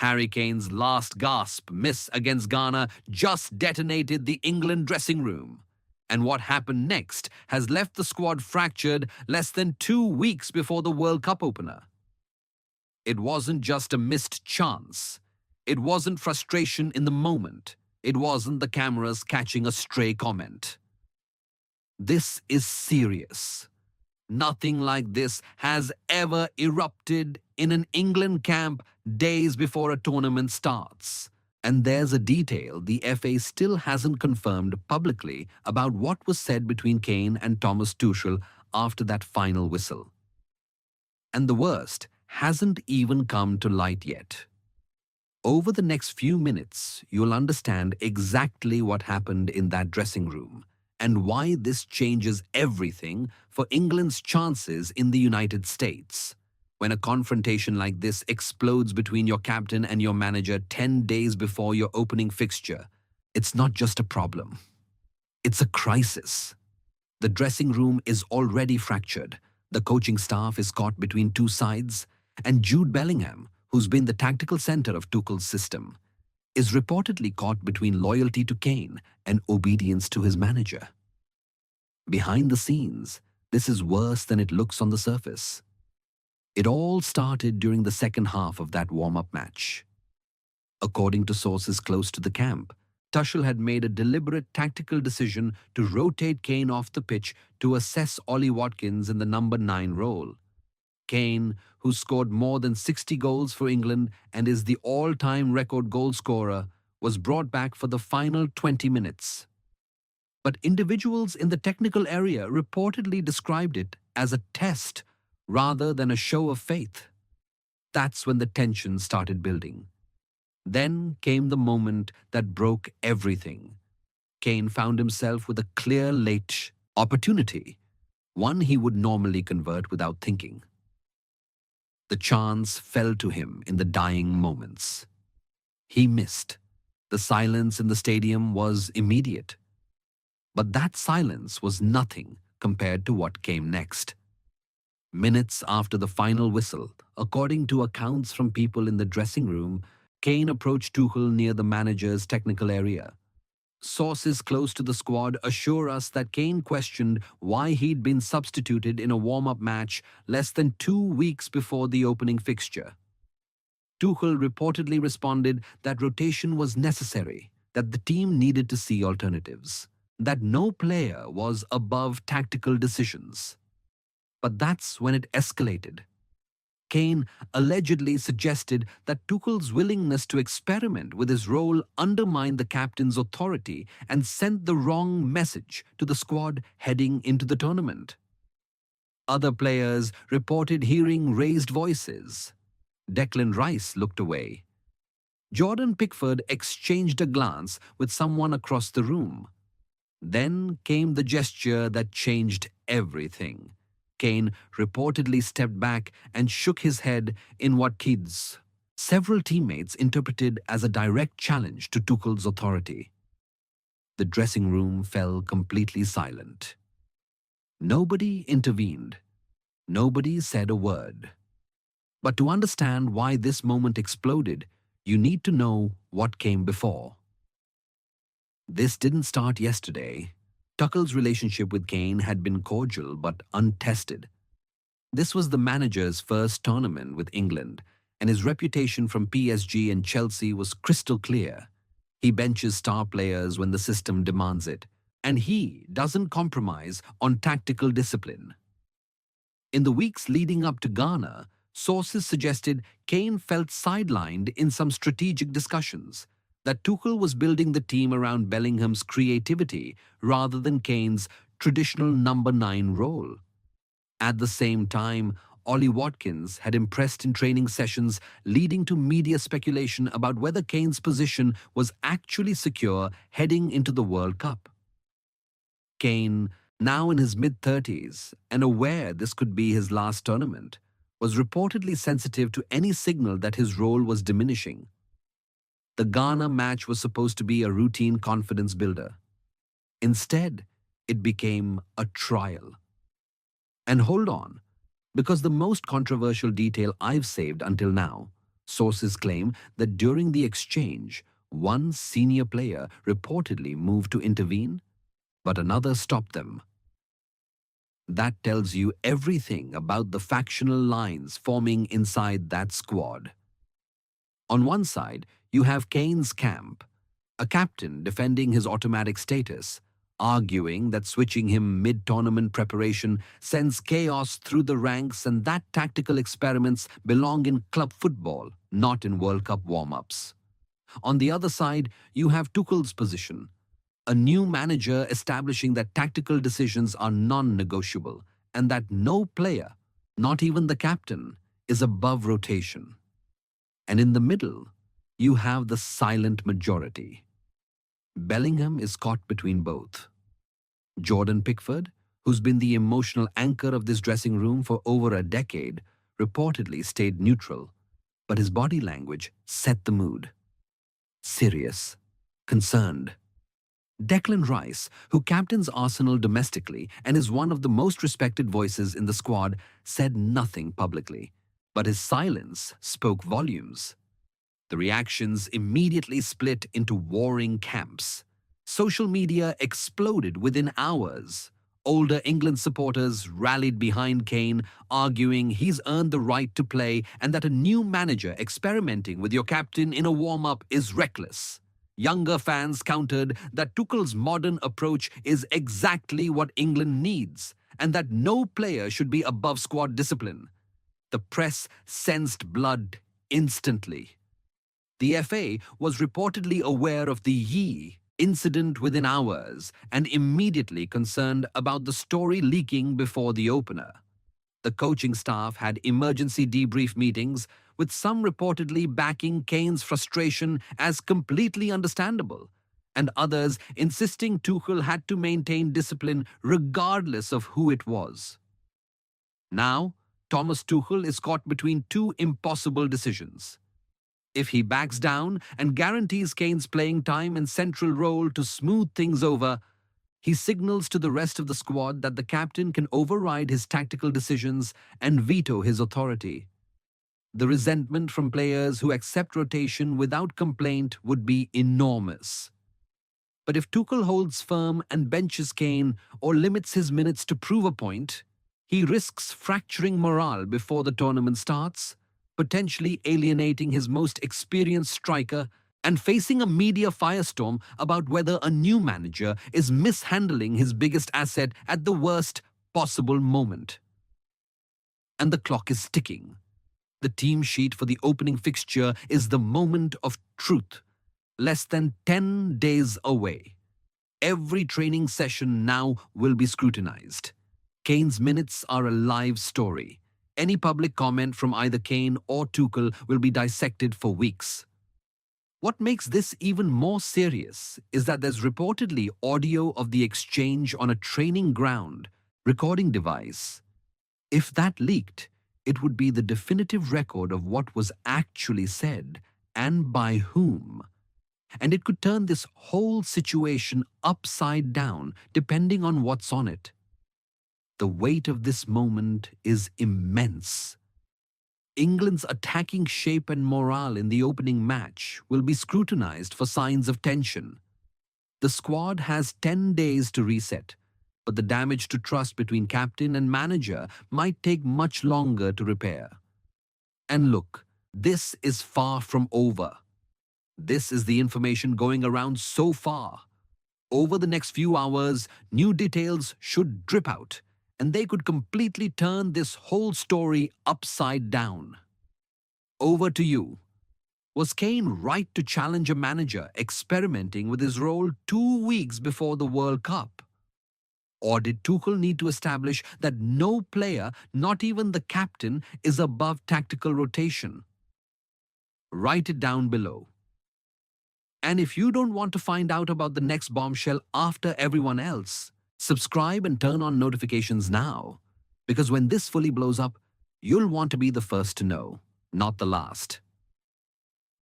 Harry Kane's last gasp miss against Ghana just detonated the England dressing room. And what happened next has left the squad fractured less than 2 weeks before the World Cup opener. It wasn't just a missed chance. It wasn't frustration in the moment. It wasn't the cameras catching a stray comment. This is serious. Nothing like this has ever erupted in an England camp days before a tournament starts. And there's a detail the FA still hasn't confirmed publicly about what was said between Kane and Thomas Tuchel after that final whistle. And the worst hasn't even come to light yet. Over the next few minutes, you'll understand exactly what happened in that dressing room and why this changes everything for England's chances in the United States. When a confrontation like this explodes between your captain and your manager 10 days before your opening fixture, it's not just a problem. It's a crisis. The dressing room is already fractured. The coaching staff is caught between two sides, and Jude Bellingham, who's been the tactical center of Tuchel's system, is reportedly caught between loyalty to Kane and obedience to his manager. Behind the scenes, this is worse than it looks on the surface. It all started during the second half of that warm-up match. According to sources close to the camp, Tuchel had made a deliberate tactical decision to rotate Kane off the pitch to assess Ollie Watkins in the number 9 role. Kane, who scored more than 60 goals for England and is the all-time record goal scorer, was brought back for the final 20 minutes. But individuals in the technical area reportedly described it as a test rather than a show of faith. That's when the tension started building. Then came the moment that broke everything. Kane found himself with a clear late opportunity, one he would normally convert without thinking. The chance fell to him in the dying moments. He missed. The silence in the stadium was immediate. But that silence was nothing compared to what came next. Minutes after the final whistle, according to accounts from people in the dressing room, Kane approached Tuchel near the manager's technical area. Sources close to the squad assure us that Kane questioned why he'd been substituted in a warm-up match less than 2 weeks before the opening fixture. Tuchel reportedly responded that rotation was necessary, that the team needed to see alternatives, that no player was above tactical decisions. But that's when it escalated. Kane allegedly suggested that Tuchel's willingness to experiment with his role undermined the captain's authority and sent the wrong message to the squad heading into the tournament. Other players reported hearing raised voices. Declan Rice looked away. Jordan Pickford exchanged a glance with someone across the room. Then came the gesture that changed everything. Kane reportedly stepped back and shook his head in what several teammates interpreted as a direct challenge to Tuchel's authority. The dressing room fell completely silent. Nobody intervened. Nobody said a word. But to understand why this moment exploded, you need to know what came before. This didn't start yesterday. Tuchel's relationship with Kane had been cordial but untested. This was the manager's first tournament with England, and his reputation from PSG and Chelsea was crystal clear. He benches star players when the system demands it, and he doesn't compromise on tactical discipline. In the weeks leading up to Ghana, sources suggested Kane felt sidelined in some strategic discussions, that Tuchel was building the team around Bellingham's creativity rather than Kane's traditional number 9 role. At the same time, Ollie Watkins had impressed in training sessions, leading to media speculation about whether Kane's position was actually secure heading into the World Cup. Kane, now in his mid-30s and aware this could be his last tournament, was reportedly sensitive to any signal that his role was diminishing. The Ghana match was supposed to be a routine confidence builder. Instead, it became a trial. And hold on, because the most controversial detail I've saved until now, Sources claim that during the exchange, one senior player reportedly moved to intervene, but another stopped them. That tells you everything about the factional lines forming inside that squad. On one side, you have Kane's camp, a captain defending his automatic status, arguing that switching him mid-tournament preparation sends chaos through the ranks and that tactical experiments belong in club football, not in World Cup warm-ups. On the other side, you have Tuchel's position, a new manager establishing that tactical decisions are non-negotiable and that no player, not even the captain, is above rotation. And in the middle, you have the silent majority. Bellingham is caught between both. Jordan Pickford, who's been the emotional anchor of this dressing room for over a decade, reportedly stayed neutral, but his body language set the mood. Serious, concerned. Declan Rice, who captains Arsenal domestically and is one of the most respected voices in the squad, said nothing publicly, but his silence spoke volumes. The reactions immediately split into warring camps. Social media exploded within hours. Older England supporters rallied behind Kane, arguing he's earned the right to play and that a new manager experimenting with your captain in a warm-up is reckless. Younger fans countered that Tuchel's modern approach is exactly what England needs and that no player should be above squad discipline. The press sensed blood instantly. The FA was reportedly aware of the incident within hours and immediately concerned about the story leaking before the opener. The coaching staff had emergency debrief meetings, with some reportedly backing Kane's frustration as completely understandable, and others insisting Tuchel had to maintain discipline regardless of who it was. Now, Thomas Tuchel is caught between two impossible decisions. If he backs down and guarantees Kane's playing time and central role to smooth things over, he signals to the rest of the squad that the captain can override his tactical decisions and veto his authority. The resentment from players who accept rotation without complaint would be enormous. But if Tuchel holds firm and benches Kane or limits his minutes to prove a point, he risks fracturing morale before the tournament starts, potentially alienating his most experienced striker and facing a media firestorm about whether a new manager is mishandling his biggest asset at the worst possible moment. And the clock is ticking. The team sheet for the opening fixture is the moment of truth, less than 10 days away. Every training session now will be scrutinized. Kane's minutes are a live story. Any public comment from either Kane or Tuchel will be dissected for weeks. What makes this even more serious is that there's reportedly audio of the exchange on a training ground recording device. If that leaked, it would be the definitive record of what was actually said and by whom. And it could turn this whole situation upside down depending on what's on it. The weight of this moment is immense. England's attacking shape and morale in the opening match will be scrutinized for signs of tension. The squad has 10 days to reset, but the damage to trust between captain and manager might take much longer to repair. And look, this is far from over. This is the information going around so far. Over the next few hours, new details should drip out, and they could completely turn this whole story upside down. Over to you. Was Kane right to challenge a manager experimenting with his role 2 weeks before the World Cup? Or did Tuchel need to establish that no player, not even the captain, is above tactical rotation? Write it down below. And if you don't want to find out about the next bombshell after everyone else, subscribe and turn on notifications now, because when this fully blows up, you'll want to be the first to know, not the last.